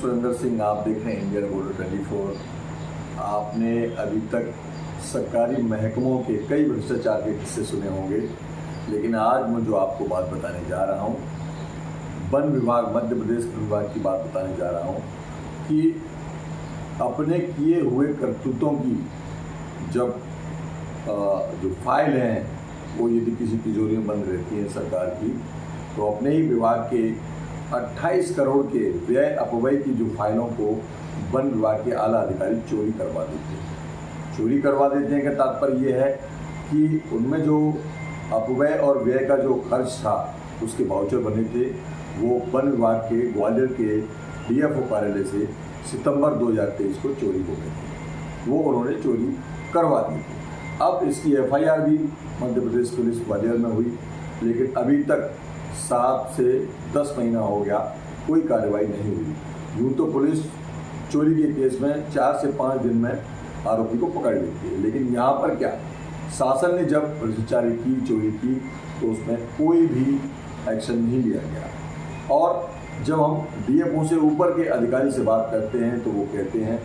सुरेंद्र सिंह, आप देख रहे हैं इंडियन रिपोर्टर 24। आपने अभी तक सरकारी महकमों के कई भ्रष्टाचार के किस्से सुने होंगे, लेकिन आज मैं जो आपको बात बताने जा रहा हूँ, वन विभाग, मध्य प्रदेश वन विभाग की बात बताने जा रहा हूँ कि अपने किए हुए करतूतों की जब जो फाइल हैं वो यदि किसी तिजोरी में बंद रहती है सरकार की, तो अपने ही विभाग के 28 करोड़ के व्यय अपव्यय की जो फाइलों को वन विभाग के आला अधिकारी चोरी करवा देते हैं। चोरी करवा देते हैं का तात्पर्य ये है कि उनमें जो अपव्यय और व्यय का जो खर्च था उसके वाउचर बने थे, वो वन विभाग के ग्वालियर के डीएफओ कार्यालय से सितंबर 2023 को चोरी हो गए थे। वो उन्होंने चोरी करवा दी थी। अब इसकी एफआईआर भी मध्य प्रदेश पुलिस ग्वालियर में हुई, लेकिन अभी तक 7 से 10 महीना हो गया, कोई कार्रवाई नहीं हुई। यूँ तो पुलिस चोरी के केस में 4 से 5 दिन में आरोपी को पकड़ लेती है, लेकिन यहाँ पर क्या, शासन ने जब भ्रष्टाचारी की, चोरी की, तो उसमें कोई भी एक्शन नहीं लिया गया। और जब हम डीएफओ से ऊपर के अधिकारी से बात करते हैं तो वो कहते हैं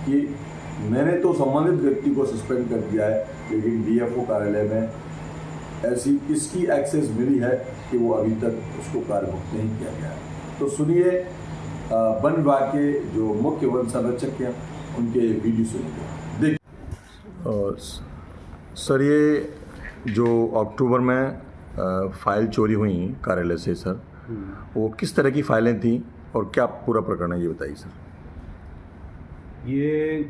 कि मैंने तो संबंधित व्यक्ति को सस्पेंड कर दिया है, लेकिन डीएफओ कार्यालय में ऐसी किसकी एक्सेस मिली है कि वो अभी तक उसको कार्यमुक्त नहीं किया गया है। तो सुनिए वन विभाग के जो मुख्य वन संरक्षक हैं उनके वीडियो सुनिए। देखिए सर, ये जो अक्टूबर में फाइल चोरी हुई कार्यालय से सर, वो किस तरह की फाइलें थी और क्या पूरा प्रकरण है, ये बताइए सर। ये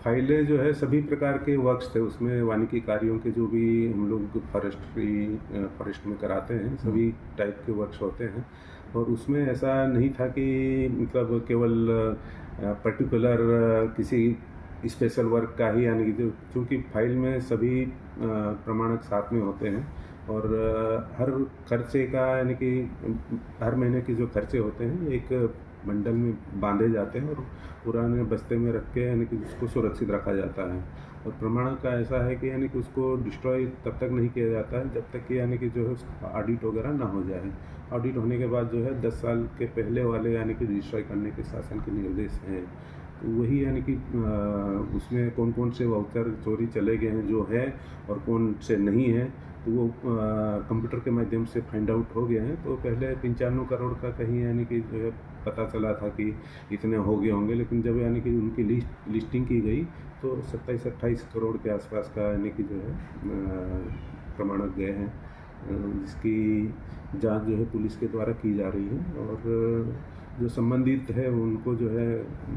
फाइलें जो है सभी प्रकार के वर्क्स थे, उसमें वानिकी कार्यों के जो भी हम लोग फॉरेस्ट में कराते हैं, सभी टाइप के वर्क्स होते हैं। और उसमें ऐसा नहीं था कि मतलब केवल पर्टिकुलर किसी स्पेशल वर्क का ही, यानी कि क्योंकि फाइल में सभी प्रमाणक साथ में होते हैं और हर खर्चे का, यानी कि हर महीने के जो खर्चे होते हैं एक बंडल में बांधे जाते हैं और पुराने बस्ते में रख के, यानी कि उसको सुरक्षित रखा जाता है। और प्रमाणक का ऐसा है कि यानी कि उसको डिस्ट्रॉय तब तक नहीं किया जाता है जब तक कि यानी कि जो है उसका ऑडिट वगैरह ना हो जाए। ऑडिट होने के बाद जो है 10 साल के पहले वाले यानी कि डिस्ट्रॉय करने के शासन के निर्देश हैं। तो वही यानी कि उसमें कौन कौन से वाउचर चोरी चले गए हैं जो है और कौन से नहीं है, तो वो कंप्यूटर के माध्यम से फाइंड आउट हो गए हैं। तो पहले 95 करोड़ का कहीं यानी कि जो है पता चला था कि इतने हो गए होंगे, लेकिन जब यानी कि उनकी लिस्टिंग की गई तो 27-28 करोड़ के आसपास का यानी कि जो है प्रमाणक गए हैं, जिसकी जांच जो है पुलिस के द्वारा की जा रही है और जो संबंधित है उनको जो है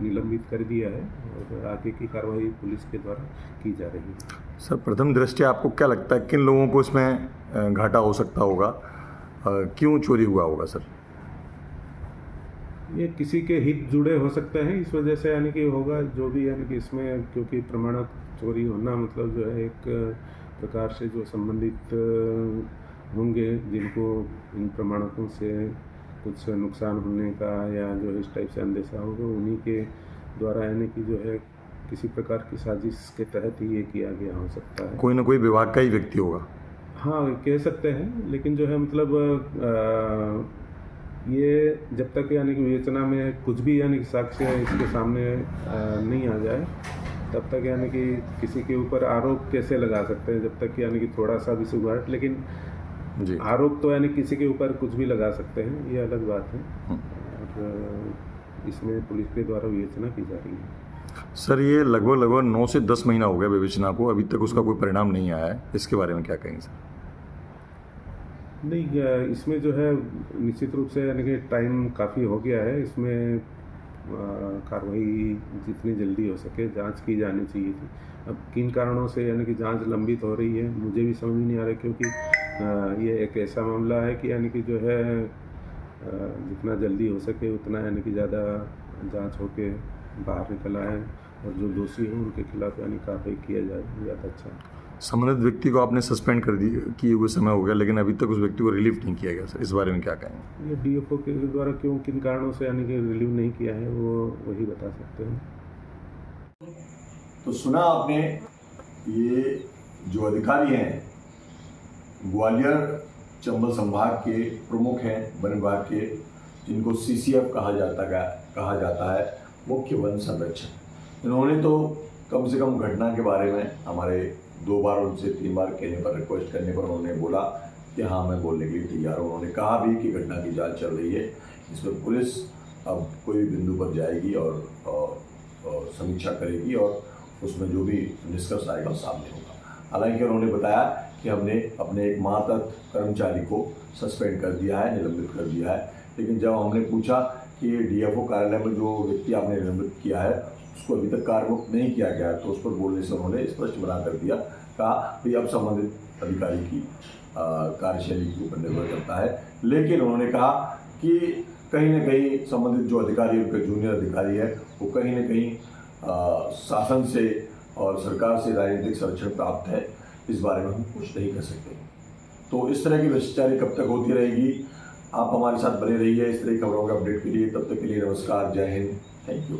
निलंबित कर दिया है और आगे की कार्रवाई पुलिस के द्वारा की जा रही है। सर, प्रथम दृष्टया आपको क्या लगता है किन लोगों को इसमें घाटा हो सकता होगा, क्यों चोरी हुआ होगा सर? ये किसी के हित जुड़े हो सकते हैं, इस वजह से यानी कि होगा जो भी, यानी कि इसमें क्योंकि प्रमाणक चोरी होना मतलब जो है एक प्रकार से जो संबंधित होंगे जिनको इन प्रमाणकों से कुछ नुकसान होने का या जो इस टाइप से अंदेशा होगा, उन्हीं के द्वारा यानी कि जो है किसी प्रकार की साजिश के तहत ही ये किया गया हो सकता है। कोई ना कोई विभाग का ही व्यक्ति होगा। हाँ, कह सकते हैं, लेकिन जो है मतलब ये जब तक यानी कि विवेचना में कुछ भी यानी कि साक्ष्य इसके सामने नहीं आ जाए तब तक यानी कि किसी के ऊपर आरोप कैसे लगा सकते हैं, जब तक यानी कि थोड़ा सा भी सुगहट, लेकिन जी आरोप तो यानी किसी के ऊपर कुछ भी लगा सकते हैं, ये अलग बात है। और इसमें पुलिस के द्वारा विवेचना की जा रही है। सर, ये लगभग 9 से 10 महीना हो गया विवेचना को, अभी तक उसका कोई परिणाम नहीं आया है, इसके बारे में क्या कहेंगे सर? नहीं, इसमें जो है निश्चित रूप से यानी कि टाइम काफ़ी हो गया है, इसमें कार्रवाई जितनी जल्दी हो सके जांच की जानी चाहिए थी। अब किन कारणों से यानी कि जांच लंबित हो रही है मुझे भी समझ नहीं आ रहा, क्योंकि ये एक ऐसा मामला है कि यानी कि जो है जितना जल्दी हो सके उतना यानी कि ज़्यादा जांच होके बाहर निकल आए और जो दोषी हैं उनके खिलाफ यानी कार्रवाई किया जाए, ज़्यादा अच्छा है। संबंधित व्यक्ति को आपने सस्पेंड कर दी किए हुए समय हो गया, लेकिन अभी तक उस व्यक्ति को रिलीव नहीं किया गया सर, इस बारे में क्या कहेंगे? ये डीएफओ के द्वारा क्यों, किन कारणों से यानी कि रिलीव नहीं किया है वो वही बता सकते हैं। तो सुना आपने, ये जो अधिकारी हैं ग्वालियर चंबल संभाग के प्रमुख हैं वन विभाग के, जिनको CCF कहा जाता है, कहा जाता है मुख्य वन संरक्षक। इन्होंने तो कम से कम घटना के बारे में हमारे 2 बार उनसे 3 बार कहने पर, रिक्वेस्ट करने पर उन्होंने बोला कि हाँ मैं बोलने के लिए तैयार हूँ। उन्होंने कहा भी कि घटना की जांच चल रही है, इसमें पुलिस अब कोई बिंदु पर जाएगी और समीक्षा करेगी और उसमें जो भी निष्कर्ष आएगा सामने होगा। हालांकि उन्होंने बताया कि हमने अपने एक मातहत कर्मचारी को सस्पेंड कर दिया है, निलंबित कर दिया है। लेकिन जब हमने पूछा कि DFO कार्यालय में जो व्यक्ति आपने निलंबित किया है उसको अभी तक कार्यमुक्त नहीं किया गया, तो उस पर बोलने से उन्होंने स्पष्ट मना कर दिया। कहा कि अब संबंधित अधिकारी की कार्यशैली के ऊपर निर्भर करता है। लेकिन उन्होंने कहा कि कहीं न कहीं संबंधित जो अधिकारी, उनके जूनियर अधिकारी है, वो कहीं न कहीं शासन से और सरकार से राजनीतिक संरक्षण प्राप्त है, इस बारे में हम कुछ नहीं कर सकते। तो इस तरह की भ्रष्टाचारी कब तक होती रहेगी? आप हमारे साथ बने रहिए इस तरह की खबरों के अपडेट के लिए। तब तक के लिए नमस्कार, जय हिंद, थैंक यू।